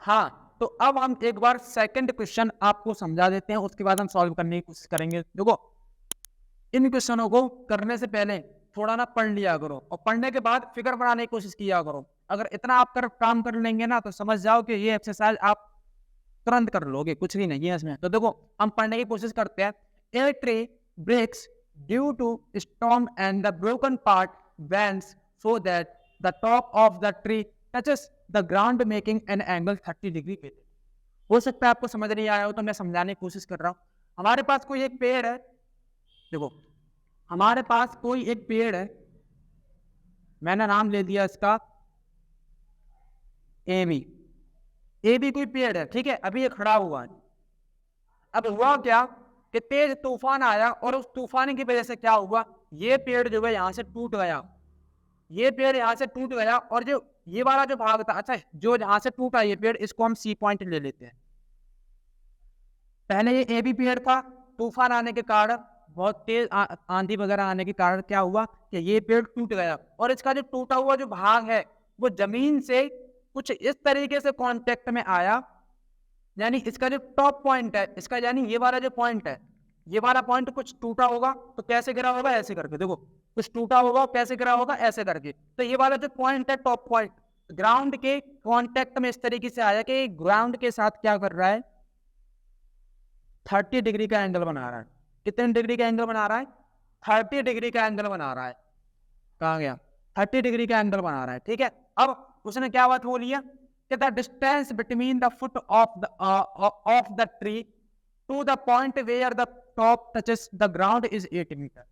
हाँ, तो अब हम एक बार सेकंड क्वेश्चन आपको समझा देते हैं, उसके बाद हम सॉल्व करने की कोशिश करेंगे। देखो, इन क्वेश्चनों को करने से पहले थोड़ा ना पढ़ लिया करो और पढ़ने के बाद फिगर बनाने की कोशिश किया करो। अगर इतना आप काम कर लेंगे ना तो समझ जाओ कि ये एक्सरसाइज आप तुरंत कर लोगे, कुछ भी नहीं है इसमें। तो देखो, हम पढ़ने की कोशिश करते हैं। A tree breaks due to storm and the broken part bends so that the top of the tree touches the ground making an angle 30 degree with it. हो सकता है आपको समझ नहीं आया हो, तो मैं समझाने की कोशिश कर रहा हूँ। हमारे पास कोई एक पेड़ है, देखो हमारे पास कोई एक पेड़ है, मैंने नाम ले दिया इसका एबी। एबी कोई पेड़ है, ठीक है, अभी ये खड़ा हुआ है। अब हुआ क्या कि तेज तूफान आया और उस तूफान की वजह से क्या हुआ, ये पेड़ जो है यहां से टूट गया। ये पेड़ यहां से टूट गया और जो ये वाला जो भाग था, अच्छा जो यहां से टूटा ये पेड़, इसको हम सी पॉइंट ले लेते हैं। पहले ये ए बी पेड़ था, तूफान आने के कारण, बहुत तेज आंधी वगैरह आने के कारण क्या हुआ कि ये पेड़ टूट गया और इसका जो टूटा हुआ जो भाग है वो जमीन से कुछ इस तरीके से कांटेक्ट में आया, यानी इसका जो टॉप पॉइंट है इसका, यानी ये वाला जो पॉइंट है, ये वाला पॉइंट कुछ टूटा होगा तो कैसे गिरा होगा, ऐसे करके। देखो, कुछ टूटा होगा कैसे गिरा होगा, ऐसे करके। तो ये वाला जो पॉइंट है, टॉप पॉइंट, ग्राउंड के कांटेक्ट में इस तरीके से आया कि ग्राउंड के साथ क्या कर रहा है, 30 डिग्री का एंगल बना रहा है। कितने डिग्री का एंगल बना रहा है, 30 डिग्री का एंगल बना रहा है। कहा गया, 30 डिग्री का एंगल बना रहा है, ठीक है। अब उसने क्या बात बोली है कि the distance between the foot of the tree to the point where the top touches the ground is 8 metre.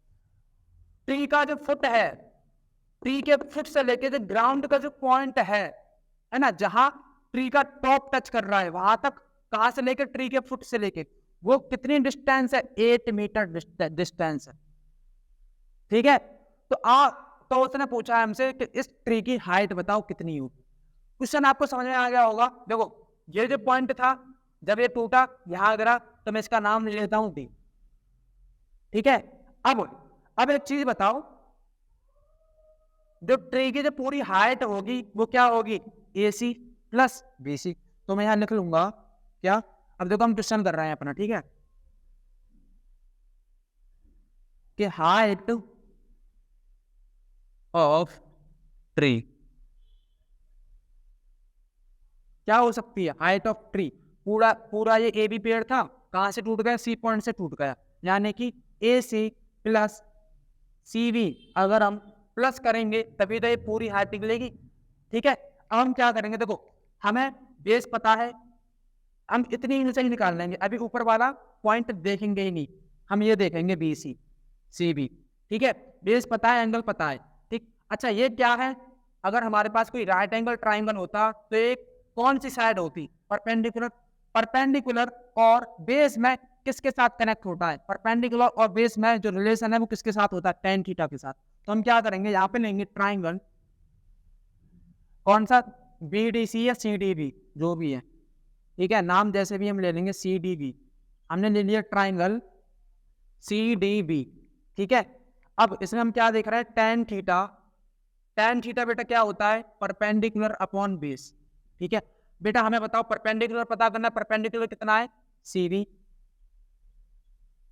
Tree का जो फुट है, ट्री के फुट से लेके जो ग्राउंड का जो पॉइंट है ना, जहां ट्री का टॉप टच कर रहा है वहां तक, कहां से लेकर, ट्री के फुट से लेके, वो कितनी डिस्टेंस है, 8 मीटर डिस्टेंस है, ठीक है। तो उसने पूछा हमसे कि इस ट्री की हाइट बताओ कितनी होगी। क्वेश्चन आपको समझ में आ गया होगा। देखो, ये जो पॉइंट था, जब ये टूटा यहां गिरा, तो मैं इसका नाम ले लेता हूं डी, ठीक है। अब एक चीज बताओ, जो ट्री की जो पूरी हाइट होगी वो क्या होगी, ए सी प्लस बी सी। तो मैं यहां लिख लूंगा क्या, अब देखो हम क्वेश्चन कर रहे हैं अपना, ठीक है, कि हाइट ऑफ ट्री क्या हो सकती है, हाइट ऑफ ट्री। पूरा पूरा ये ए बी पेड़ था, कहां से टूट गया, सी पॉइंट से टूट गया, यानी कि ए सी प्लस सी बी। अगर हम प्लस करेंगे तभी तो ये पूरी हाइट निकलेगी, ठीक है। अब हम क्या करेंगे, देखो हमें बेस पता है, हम इतनी ऊंचाई ही निकाल लेंगे, अभी ऊपर वाला पॉइंट देखेंगे ही नहीं, हम ये देखेंगे बी सी सी बी, ठीक है। बेस पता है, एंगल पता है, ठीक। अच्छा ये क्या है, अगर हमारे पास कोई राइट एंगल ट्राइंगल होता तो एक कौन सी साइड होती, परपेंडिकुलर। परपेंडिकुलर और बेस में किसके साथ कनेक्ट होता है, परपेंडिकुलर और बेस में जो रिलेशन है वो किसके साथ होता है, tan थीटा के साथ। तो हम क्या करेंगे, यहाँ पे लेंगे ट्राइंगल, कौन सा, बी डी सी या सी डी बी, जो भी है, ठीक है, नाम जैसे भी हम ले लेंगे, सी डी बी। हमने ले लिया ट्राइंगल सी डी बी, ठीक है। अब इसमें हम क्या देख रहे हैं, tan थीटा। tan थीटा बेटा क्या होता है, परपेंडिकुलर अपॉन बेस, ठीक है। बेटा हमें बताओ परपेंडिकुलर पता करना, परपेंडिकुलर कितना है, सी बी,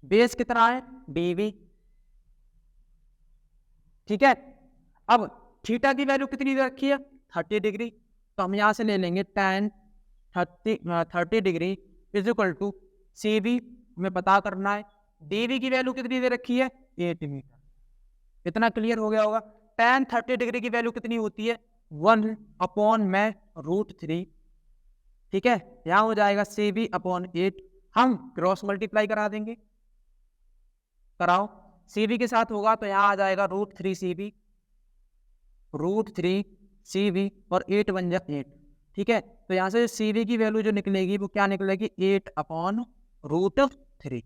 बेस कितना है, डी बी, ठीक है। अब थीटा की वैल्यू कितनी दे रखी है, 30 डिग्री। तो हम यहां से ले लेंगे tan 30 degree is equal to C B, हमें पता करना है, डी बी की वैल्यू कितनी दे रखी है, 8 मीटर। इतना क्लियर हो गया होगा। tan 30 डिग्री की वैल्यू कितनी होती है, 1/√3, ठीक है। यहां हो जाएगा सी बी अपॉन 8, हम क्रॉस मल्टीप्लाई करा देंगे, कराओ। सी बी के साथ होगा तो यहाँ आ जाएगा √3 सी बी, √3 सी बी, और 8 बन जाए 8, ठीक है। तो यहाँ से सी बी की वैल्यू जो निकलेगी वो क्या निकलेगी, 8/√3।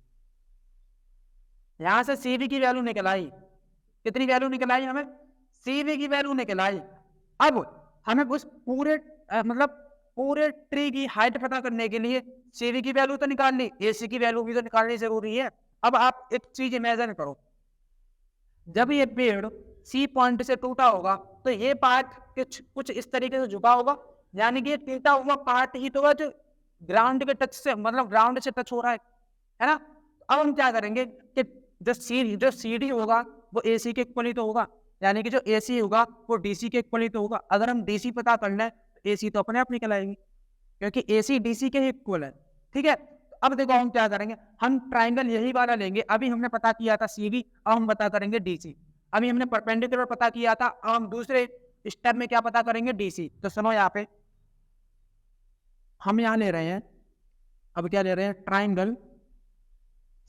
यहाँ से सी बी की वैल्यू निकल आई, कितनी वैल्यू निकल आई हमें, सी बी की वैल्यू निकल आई। अब हमें उस पूरे मतलब पूरे ट्री की हाइट पता करने के लिए सी बी की वैल्यू तो निकाल ली, ए सी की वैल्यू भी तो निकालनी जरूरी है। अब आप एक चीज इमेजिन करो, जब ये पेड़ सी पॉइंट से टूटा होगा तो ये पार्ट कुछ इस तरीके से झुका होगा, यानी कि ये टूटा हुआ पार्ट ही तो है जो ग्राउंड के टच से, मतलब ग्राउंड से टच हो रहा है ना। अब हम क्या करेंगे कि जो CD होगा वो AC के इक्वल ही तो होगा, यानी कि जो AC होगा वो DC के इक्वल ही तो होगा। अगर हम DC पता करना है तो AC तो अपने आप निकल आएगी, क्योंकि AC DC के इक्वल है। ठीक है, अब देखो हम क्या करेंगे, हम ट्राइंगल यही वाला लेंगे। अभी हमने पता किया था CV, अब हम पता करेंगे DC। अभी हमने परपेंडिकुलर पता किया था, अब हम दूसरे स्टेप में क्या पता करेंगे, DC। तो सुनो यहाँ पे हम यहाँ ले रहे हैं, अब क्या ले रहे हैं, ट्राइंगल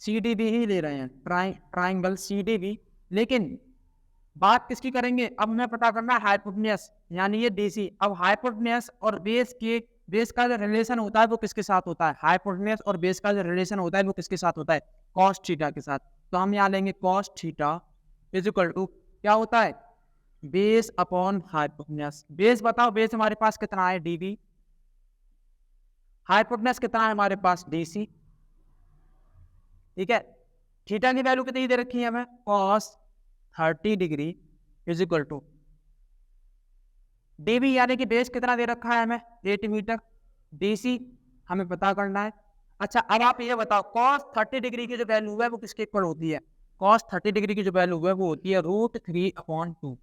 CDB ही ले रहे हैं, ट्राइंगल CDB। लेकिन बात किसकी करेंगे, अब हमें पता करना है हाइपोटेन्यूस, यानी ये DC। अब हाइपोटेन्यूस और बेस का जो रिलेशन होता है वो किसके साथ होता है, हाइपोटेन्यूस और बेस का जो रिलेशन होता है वो किसके साथ होता है, कॉस थीटा के साथ। तो हम यहाँ लेंगे cos theta is equal to क्या होता है, बेस अपॉन हाइपोटेन्यूस। बेस बताओ, बेस हमारे पास कितना है, DB। हाइपोटेन्यूस कितना है हमारे पास, DC। ठीक है, थीटा की वैल्यू कितनी दे रखी है हमें, cos 30 degree is equal to DB, यानी कि बेस कितना दे रखा है हमें, 8 मीटर। DC हमें पता करना है। अच्छा, अब आप ये बताओ cos 30 डिग्री की जो वैल्यू है वो किसके इक्वल होती है, cos 30 डिग्री की जो वैल्यू है वो होती है √3/2।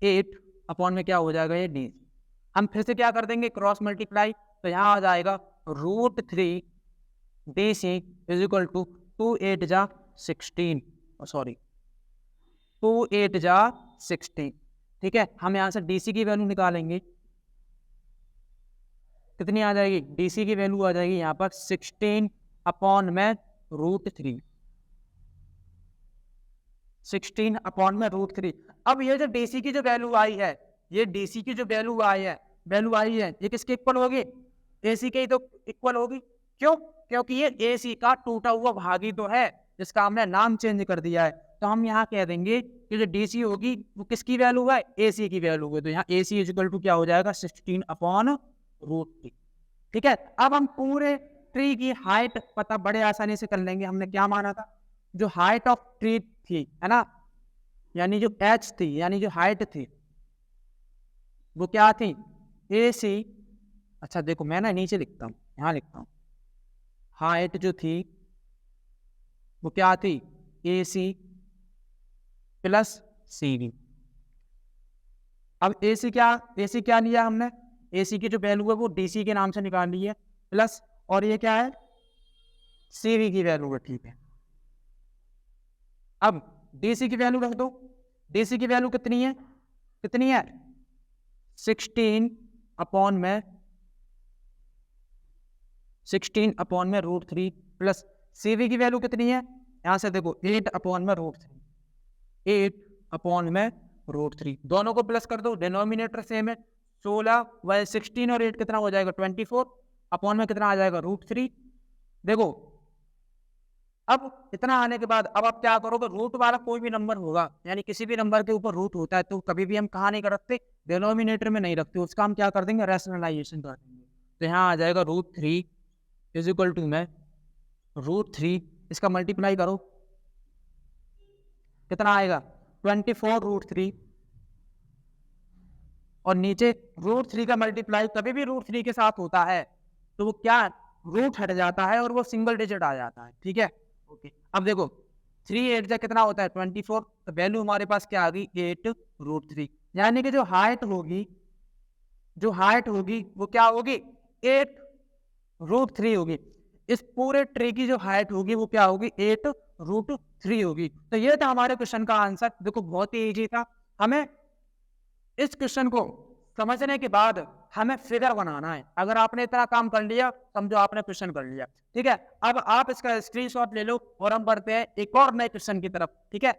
8 अपॉन में क्या हो जाएगा, ये DC। हम फिर से क्या कर देंगे, क्रॉस मल्टीप्लाई। तो यहाँ आ जाएगा √3 DC इज इक्वल टू 2 8 जा 16, सॉरी 2 8 जा 16। ठीक है, हम यहाँ से DC की वैल्यू निकालेंगे, कितनी आ जाएगी, DC की वैल्यू आ जाएगी यहाँ पर 16 अपॉन में √3, 16 अपॉन में √3। अब ये जो DC की जो वैल्यू आई है, ये DC की जो वैल्यू आई है ये किसके इक्वल होगी, AC के ही तो इक्वल होगी। क्यों, क्योंकि ये AC का टूटा हुआ भाग ही तो है, जिसका हमने नाम चेंज कर दिया है। तो हम यहाँ कह देंगे कि जो DC होगी वो किसकी वैल्यू है, AC की वैल्यू है। तो यहाँ AC इज इक्वल टू क्या हो जाएगा, 16 अपॉन √3। ठीक है, अब हम पूरे ट्री की हाइट पता बड़े आसानी से कर लेंगे। हमने क्या माना था, जो हाइट ऑफ ट्री थी, है ना, यानी जो H थी, यानी जो हाइट थी वो क्या थी, AC। अच्छा देखो, मैं ना नीचे लिखता हूँ, यहाँ लिखता हूँ, हाइट जो थी वो क्या थी, AC प्लस CV। अब AC क्या लिया हमने, AC की जो वैल्यू है वो DC के नाम से निकाल ली है, प्लस और ये क्या है, CV की वैल्यू है। ठीक है, अब DC की वैल्यू रख दो। DC की वैल्यू कितनी है, 16 अपॉन में √3 प्लस CV की वैल्यू कितनी है, यहां से देखो 8 अपॉन में √3, 8 अपॉन में √3, दोनों को प्लस कर दो, डिनोमिनेटर सेम है। 16 व 16 और 8 कितना हो जाएगा, 24 अपॉन में कितना आ जाएगा, √3। देखो अब इतना आने के बाद अब आप क्या करोगे, रूट वाला कोई भी नंबर होगा, यानी किसी भी नंबर के ऊपर रूट होता है तो कभी भी हम कहाँ नहीं कर रखते, डिनोमिनेटर में नहीं रखते, उसका हम क्या कर देंगे, रैशनलाइजेशन कर देंगे। तो यहाँ आ जाएगा √3 इज इक्वल टू में √3, इसका मल्टीप्लाई करो, कितना आएगा, 24 √3, और नीचे √3 का मल्टीप्लाई कभी भी √3 के साथ होता है तो वो क्या, रूट हट जाता है और वो सिंगल डिजिट आ जाता है। ठीक है, ओके। अब देखो 3 8 जा कितना होता है, 24, तो वैल्यू हमारे पास क्या आ गई, 8 √3, यानी कि जो हाइट होगी वो क्या होगी, 8 √3 होगी। इस पूरे ट्री की जो हाइट होगी वो क्या होगी, 8 √3 होगी। तो ये था हमारे क्वेश्चन का आंसर। देखो बहुत ही इजी था। हमें इस क्वेश्चन को समझने के बाद हमें फिगर बनाना है। अगर आपने इतना काम कर लिया समझो आपने क्वेश्चन कर लिया। ठीक है, अब आप इसका स्क्रीनशॉट ले लो और हम बढ़ते हैं एक और नए क्वेश्चन की तरफ। ठीक है,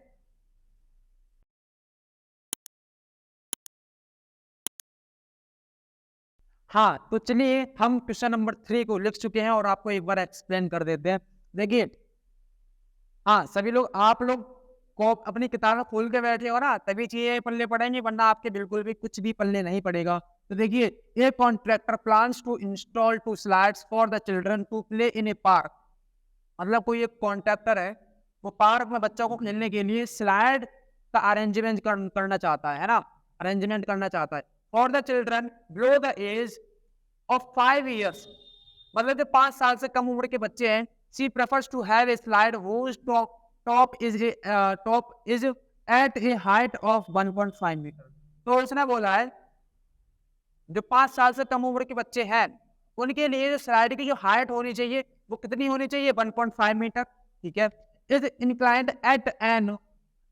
हाँ तो चलिए हम क्वेश्चन नंबर 3 को लिख चुके हैं और आपको एक बार एक्सप्लेन कर देते हैं। देखिए, हाँ सभी लोग, आप लोग को अपनी किताबें खोल के बैठे हो ना, तभी चीजें पल्ले पड़ेंगे, वरना आपके बिल्कुल भी कुछ भी पल्ले नहीं पड़ेगा। तो देखिए, a contractor plans to install 2 slides for the children to play in a park. मतलब कोई एक कॉन्ट्रैक्टर है, वो पार्क में बच्चों को खेलने के लिए स्लाइड का अरेंजमेंट करना चाहता है ना, अरेंजमेंट करना चाहता है। For the children below the age of 5 years, मतलब जो 5 साल से कम उम्र के बच्चे हैं, she prefers to have a slide whose top is at a height of 1.5 metre. तो उसने बोला है जो 5 साल से कम उम्र के बच्चे हैं उनके लिए जो स्लाइड की जो हाइट होनी चाहिए वो कितनी होनी चाहिए, 1.5 मीटर। ठीक है, is inclined at an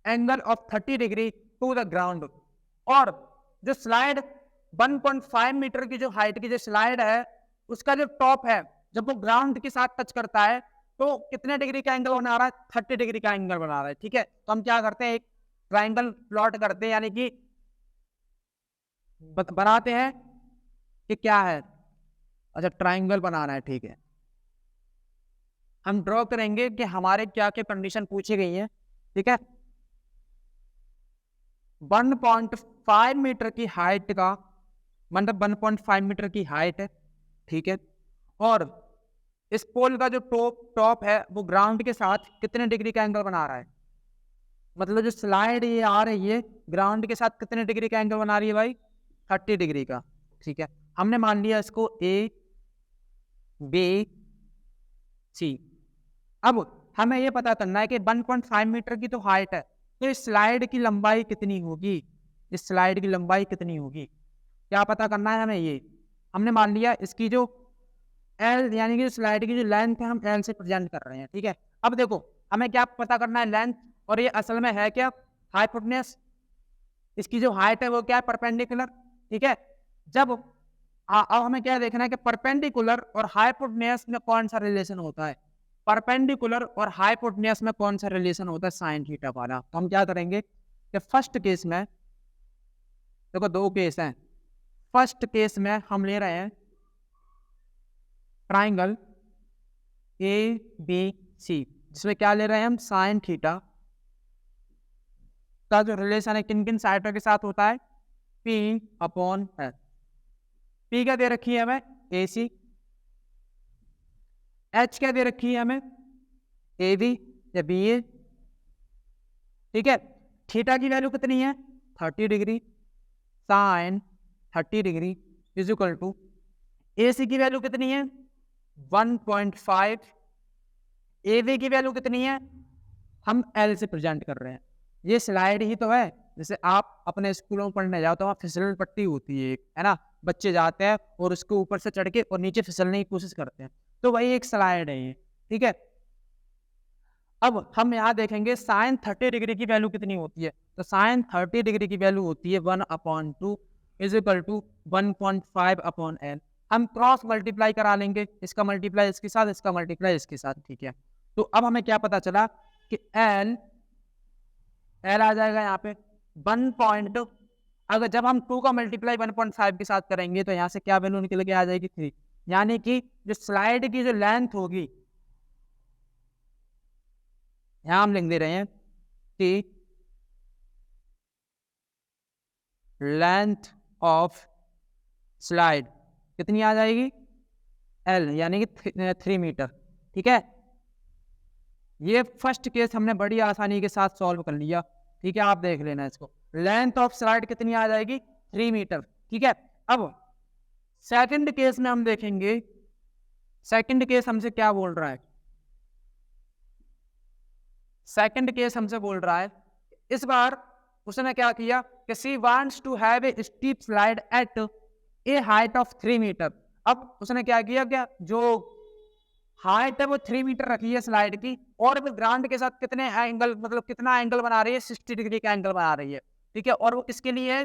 angle of 30 degree to the ground. और जो स्लाइड 1.5 मीटर की जो हाइट की जो स्लाइड है उसका जो टॉप है जब वो ग्राउंड के साथ टच करता है तो कितने डिग्री का एंगल बना रहा है, 30 डिग्री का एंगल बना रहा है। ठीक है, तो हम क्या करते हैं, एक ट्राइंगल प्लॉट करते हैं, यानी कि बनाते हैं कि क्या है, अच्छा ट्राइंगल बनाना है। ठीक है, हम ड्रॉ करेंगे कि हमारे क्या क्या कंडीशन पूछी गई है। ठीक है, 1.5 मीटर की हाइट का मतलब 1.5 मीटर की हाइट है। ठीक है, और इस पोल का जो टॉप है वो ग्राउंड के साथ कितने डिग्री का एंगल बना रहा है, मतलब जो स्लाइड ये आ रही है ग्राउंड के साथ कितने डिग्री का एंगल बना रही है भाई, 30 डिग्री का। ठीक है, हमने मान लिया इसको ए बी सी। अब हमें ये पता करना है कि 1.5 मीटर की तो हाइट है, तो इस स्लाइड की लंबाई कितनी होगी, इस स्लाइड की लंबाई कितनी होगी, क्या पता करना है हमें। ये हमने मान लिया इसकी जो एल यानी कि स्लाइड की जो लेंथ है हम एल से प्रेजेंट कर रहे हैं। ठीक है, अब देखो हमें क्या पता करना है, लेंथ, और ये असल में है क्या, हाइपोटेन्यूज। इसकी जो हाइट है वो क्या है, परपेंडिकुलर। ठीक है, जब अब हमें क्या देखना है कि परपेंडिकुलर और हाइपोटेन्यूज में कौन सा रिलेशन होता है, परपेंडिकुलर और हाइपोटेन्यूज में कौन सा रिलेशन होता है, साइन थीटा वाला। तो हम क्या करेंगे कि फर्स्ट केस में देखो दो केस हैं, फर्स्ट केस में हम ले रहे हैं ट्राइंगल ए बी सी, जिसमें क्या ले रहे हैं हम, साइन थीटा का जो रिलेशन है किन किन साइडों के साथ होता है, P अपॉन एल। P क्या दे रखी है हमें, ए सी। H क्या दे रखी है हमें, ए बी या बी ए। ठीक है, थीटा की वैल्यू कितनी है, 30 degree, sine 30 degree is equal to A C की वैल्यू कितनी है 1.5, ए बी की वैल्यू कितनी है, हम एल से प्रेजेंट कर रहे हैं। ये स्लाइड ही तो है, जैसे आप अपने स्कूलों में पढ़ने जाओ तो वहाँ फिसल पट्टी होती है ना, बच्चे जाते हैं और उसके ऊपर से चढ़ के और नीचे फिसलने की कोशिश करते हैं, तो वही एक स्लाइड है ये। ठीक है, अब हम यहाँ देखेंगे साइन 30 डिग्री की वैल्यू कितनी होती है, तो साइन 30 डिग्री की वैल्यू होती है 1/2 is equal to 1.5 upon L. हम क्रॉस मल्टीप्लाई करा लेंगे, इसका मल्टीप्लाई इसके साथ, इसका मल्टीप्लाई इसके साथ। ठीक है, तो अब हमें क्या पता चला कि एल आ जाएगा यहाँ पे 1. अगर जब हम 2 का मल्टीप्लाई 1.5 के साथ करेंगे तो यहाँ से क्या वैल्यू निकल के आ जाएगी 3, यानी कि जो स्लाइड की जो लेंथ होगी, यहाँ हम लिख दे रहे हैं कि लेंथ ऑफ स्लाइड कितनी आ जाएगी, एल यानी कि 3 मीटर। ठीक है, ये फर्स्ट केस हमने बड़ी आसानी के साथ सॉल्व कर लिया। ठीक है, आप देख लेना इसको, लेंथ ऑफ स्लाइड कितनी आ जाएगी, 3 मीटर। ठीक है, अब सेकंड केस में हम देखेंगे, सेकंड केस हमसे क्या बोल रहा है, सेकंड केस हमसे बोल रहा है इस बार उसने क्या किया कि she wants to have a steep slide at a height of 3 metre. अब उसने क्या किया, क्या जो हाइट है वो 3 मीटर रखी है स्लाइड की, और ग्राउंड के साथ कितने एंगल, मतलब कितना एंगल बना रही है, 60 डिग्री का एंगल बना रही है। ठीक है, और वो किसके लिए है,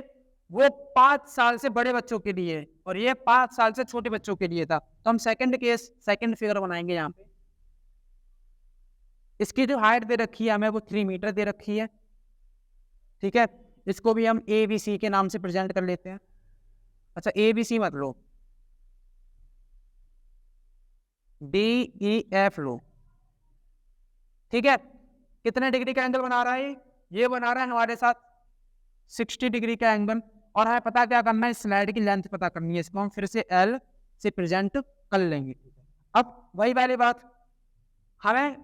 वो 5 साल से बड़े बच्चों के लिए है और ये 5 साल से छोटे बच्चों के लिए था। तो हम सेकंड केस, सेकंड फिगर बनाएंगे यहाँ पे। इसकी जो हाइट दे रखी है हमें वो 3 मीटर दे रखी है। ठीक है, इसको भी हम ए बी सी के नाम से प्रेजेंट कर लेते हैं। अच्छा, ए बी सी मत लो, डी ई एफ लो। ठीक है, कितने डिग्री का एंगल बना रहा है, ये बना रहा है हमारे साथ 60 डिग्री का एंगल, और हमें पता क्या करना है, स्लाइड की लेंथ पता करनी है, इसको हम फिर से एल से प्रेजेंट कर लेंगे। अब वही वाली बात, हमें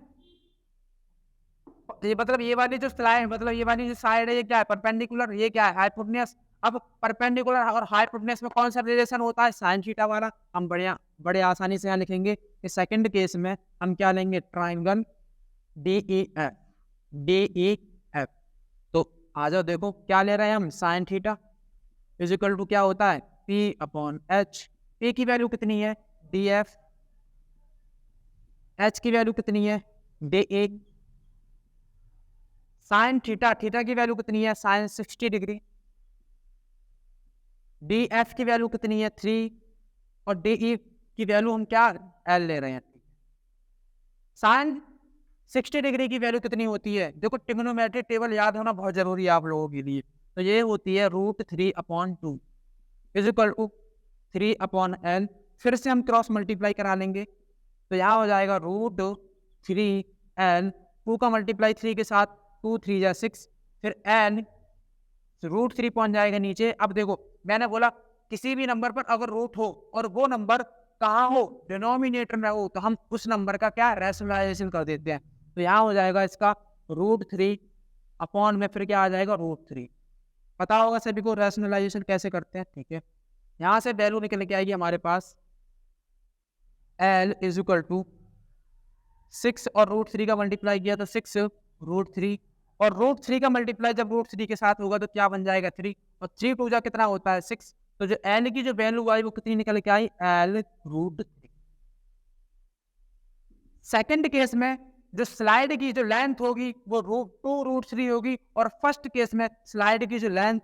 ये मतलब ये वाली जो स्लाइड, मतलब ये वाली जो साइड है ये क्या है, परपेंडिकुलर, ये क्या है, हाइपोटेन्यूज। अब परपेंडिकुलर और हाइपोटेन्यूज में कौन सा रिलेशन होता है, साइन थीटा वाला। हम बड़े आसानी से यहाँ लिखेंगे कि सेकंड केस में हम क्या लेंगे, ट्राइंगल DEF। तो आ जाओ देखो क्या ले रहे हैं हम, sine theta is equal to क्या होता है, P/H। P की वैल्यू कितनी है, DF। H की वैल्यू कितनी है, DA। साइन थीटा की वैल्यू कितनी है, साइन 60 डिग्री। DF की वैल्यू कितनी है, 3। और DE की वैल्यू हम क्या, L ले रहे हैं। साइन 60 डिग्री की वैल्यू कितनी होती है, देखो ट्रिग्नोमेट्रिक टेबल याद होना बहुत जरूरी है आप लोगों के लिए। तो ये होती है √3/2 इज इक्वल टू 3/L। फिर से हम क्रॉस मल्टीप्लाई करा लेंगे, तो यहाँ हो जाएगा √3L। 2 का मल्टीप्लाई 3 के साथ, 2 3 या 6, फिर L √3 पहुंच जाएगा नीचे। अब देखो मैंने बोला किसी भी नंबर पर अगर रूट हो और वो नंबर कहाँ हो, डिनोमिनेटर में हो, तो हम उस नंबर का क्या रैशनलाइजेशन कर देते हैं। तो यहाँ हो जाएगा इसका √3 में फिर क्या आ जाएगा, √3। पता होगा सभी को रैशनलाइजेशन कैसे करते हैं, ठीक है। यहाँ से वैल्यू निकल के आएगी हमारे पास L इज इक्वल टू 6 और √3 का मल्टीप्लाई किया तो 6 √3, और √3 का मल्टीप्लाई जब √3 के साथ होगा तो क्या बन जाएगा, 3। और 3 टू जा कितना होता है, 6। तो जो L की जो वैल्यू आई वो कितनी निकल के आई, L √3। सेकंड केस में जो स्लाइड की जो लेंथ होगी वो √2 √3 होगी, और फर्स्ट केस में स्लाइड की जो लेंथ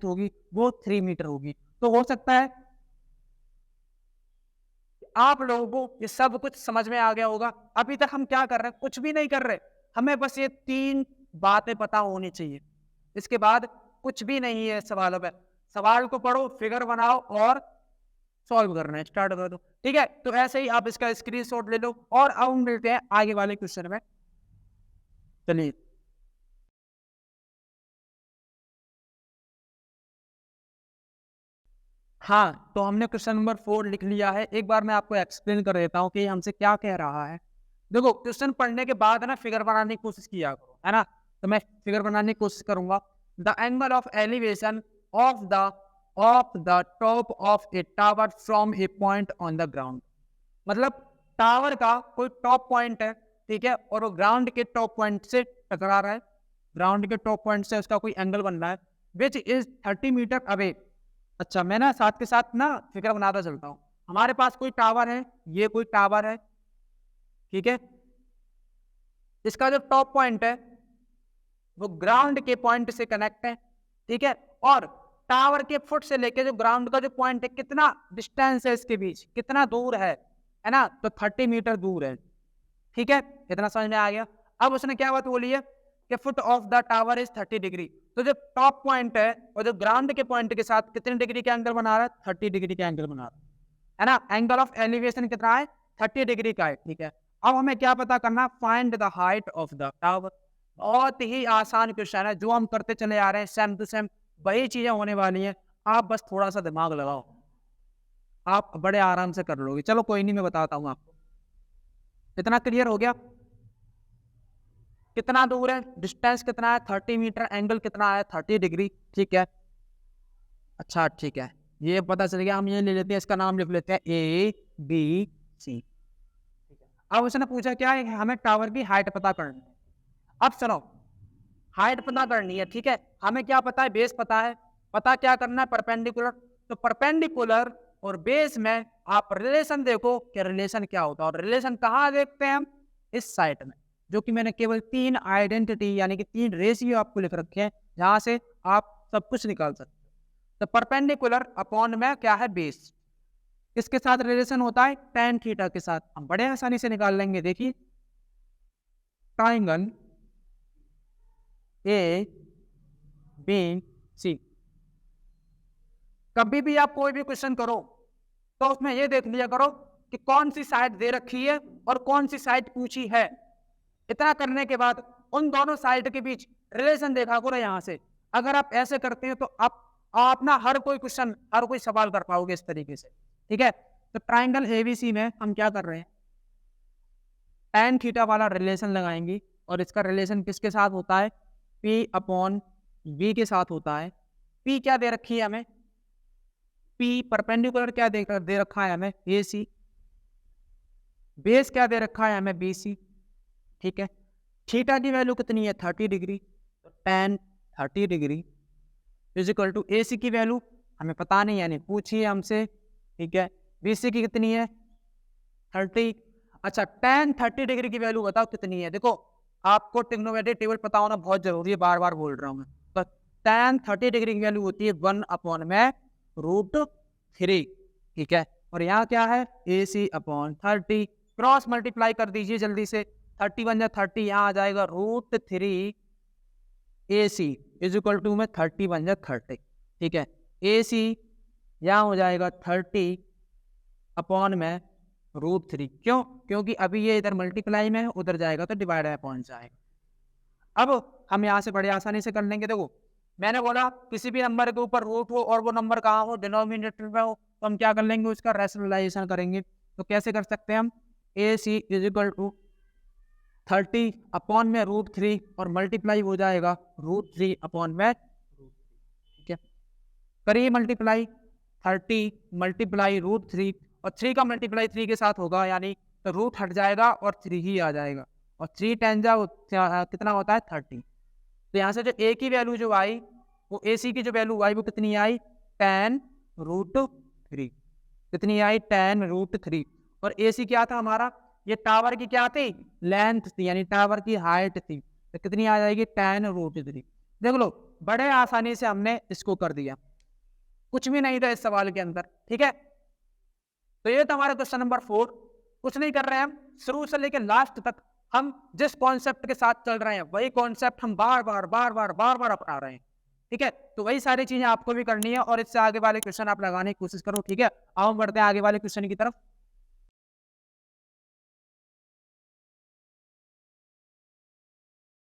होगी वो 3 मीटर होगी। तो हो सकता है आप लोगों को ये सब कुछ समझ में आ गया होगा। अभी तक हम क्या कर रहे हैं, कुछ भी नहीं कर रहे, हमें बस ये 3 बातें पता होनी चाहिए। इसके बाद कुछ भी नहीं है सवालों में। सवाल को पढ़ो, फिगर बनाओ और सॉल्व करना है, स्टार्ट कर दो, ठीक है। तो ऐसे ही आप इसका स्क्रीनशॉट ले लो, और अब हम मिलते हैं आगे वाले क्वेश्चन में। चलिए, हाँ तो हमने क्वेश्चन नंबर 4 लिख लिया है। एक बार मैं आपको एक्सप्लेन कर देता हूँ कि हमसे क्या कह रहा है। देखो क्वेश्चन पढ़ने के बाद ना फिगर बनाने की कोशिश किया करो, है ना। तो मैं फिगर बनाने की कोशिश करूंगा। The angle of elevation of the top of A tower from A point on the ground. मतलब टावर का कोई टॉप पॉइंट है, ठीक है, और वो ग्राउंड के टॉप पॉइंट से टकरा रहा है, ग्राउंड के टॉप पॉइंट से उसका कोई एंगल बन रहा है, विच इज 30 मीटर अवे। अच्छा मैं ना साथ के साथ ना फिगर बनाता चलता हूँ। हमारे पास कोई टावर है, ये कोई टावर है, ठीक है। इसका जो टॉप पॉइंट है वो ग्राउंड के पॉइंट से कनेक्ट है, ठीक है। और टावर के फुट से लेके जो ग्राउंड का जो पॉइंट है, कितना डिस्टेंस है इसके बीच, कितना दूर है ना, तो 30 मीटर दूर है, ठीक है। इतना समझ में आ गया। अब उसने क्या बात बोली है कि foot of the tower is 30 degree. तो जो टॉप पॉइंट है और जो ग्राउंड के पॉइंट के साथ कितने डिग्री का एंगल बना रहा है, 30 डिग्री का एंगल बना रहा है ना। एंगल ऑफ एलिवेशन कितना है, 30 डिग्री का है, ठीक है। अब हमें क्या पता करना, find the height of the tower. बहुत ही आसान क्वेश्चन है, जो हम करते चले आ रहे हैं सेम टू सेम वही चीजें होने वाली हैं। आप बस थोड़ा सा दिमाग लगाओ, आप बड़े आराम से कर लोगे। चलो कोई नहीं, मैं बताता हूँ आपको। इतना क्लियर हो गया, कितना दूर है, डिस्टेंस कितना है 30 मीटर, एंगल कितना है 30 डिग्री, ठीक है। अच्छा ठीक है, ये पता चल गया। हम ये ले लेते हैं, इसका नाम लिख लेते हैं ABC। अब उसने पूछा क्या है, हमें टावर की हाइट पता करनी है। अब सुनो, हाइट पता करनी है, ठीक है। हमें क्या पता है, बेस पता है। पता क्या करना है, परपेंडिकुलर। तो परपेंडिकुलर और बेस में आप रिलेशन देखो कि रिलेशन क्या होता है। और रिलेशन कहाँ देखते हैं हम, इस साइड में, जो कि मैंने केवल 3 आइडेंटिटी यानी कि 3 रेशियो आपको लिख रखे हैं, जहां से आप सब कुछ निकाल सकते हो। तो परपेंडिकुलर अपॉन में क्या है, बेस। किसके साथ रिलेशन होता है, tan थीटा के साथ। हम बड़े आसानी से निकाल लेंगे। देखिए ट्राइंगल ABC, कभी भी आप कोई भी क्वेश्चन करो तो उसमें ये देख लिया करो कि कौन सी साइड दे रखी है और कौन सी साइड पूछी है। इतना करने के बाद उन दोनों साइड के बीच रिलेशन देखा करो यहाँ से। अगर आप ऐसे करते हैं तो आप ना हर कोई क्वेश्चन, हर कोई सवाल कर पाओगे इस तरीके से, ठीक है। तो ट्राइंगल ABC में हम क्या कर रहे हैं, tan थीटा वाला रिलेशन लगाएंगे, और इसका रिलेशन किसके साथ होता है, P/V के साथ होता है, पी क्या दे रखी है हमें, पी परपेंडिकुलर क्या दे रखा है हमें, ए सी, बेस क्या दे रखा है हमें, बी सी, ठीक है। थीटा की वैल्यू कितनी है 30 डिग्री, तो tan 30 degree is equal to A C की वैल्यू हमें पता नहीं, यानी पूछिए हमसे, ठीक है। बी सी की कितनी है 30, अच्छा tan 30 डिग्री की वैल्यू बताओ कितनी है। देखो आपको ट्रिग्नोमेट्रिक टेबल पता होना बहुत जरूरी है, बार बार बोल रहा हूँ मैं। तो tan 30 डिग्री की वैल्यू होती है 1/√3, ठीक है। और यहाँ क्या है ए सी अपॉन 30, क्रॉस मल्टीप्लाई कर दीजिए जल्दी से, 30 बन जाए 30, यहाँ आ जाएगा √3 ए सी इज इक्वल टू में 30 बन जाए 30, ठीक है। ए सी यहाँ हो जाएगा 30 अपॉन में √3, क्यों, क्योंकि अभी ये इधर मल्टीप्लाई में है, उधर जाएगा तो डिवाइड बाय पॉइंट जाएगा। अब हम यहाँ से बड़े आसानी से कर लेंगे। देखो मैंने बोला किसी भी नंबर के ऊपर रूट हो और वो नंबर कहाँ हो, डिनोमिनेटर में हो, तो हम क्या कर लेंगे, उसका रैशनलाइजेशन करेंगे। तो कैसे कर सकते हैं हम, ए सी इज इक्वल टू 30 अपॉन में √3 और मल्टीप्लाई हो जाएगा √3 अपॉन में, ठीक है। करिए मल्टीप्लाई, 30 मल्टीप्लाई √3 और 3 का मल्टीप्लाई 3 के साथ होगा, यानी तो रूट हट जाएगा और 3 ही आ जाएगा, और 3 10 कितना होता है 30। तो यहाँ से जो ए की वैल्यू जो आई, वो ए सी की जो वैल्यू आई वो कितनी आई, tan√3, कितनी आई tan√3। और ए सी क्या था हमारा, ये टावर की क्या थी, लेंथ थी, यानी टावर की हाइट थी, तो कितनी आ जाएगी tan√3। देख लो बड़े आसानी से हमने इसको कर दिया, कुछ भी नहीं था इस सवाल के अंदर, ठीक है। तो ये तो हमारा क्वेश्चन नंबर 4। कुछ नहीं कर रहे हैं हम, शुरू से लेकर लास्ट तक हम जिस कॉन्सेप्ट के साथ चल रहे हैं वही कॉन्सेप्ट हम बार बार अपना रहे हैं, ठीक है। तो वही सारी चीजें आपको भी करनी है और इससे आगे वाले क्वेश्चन आप लगाने की कोशिश करो, ठीक है। आओ बढ़ते हैं आगे वाले क्वेश्चन की तरफ।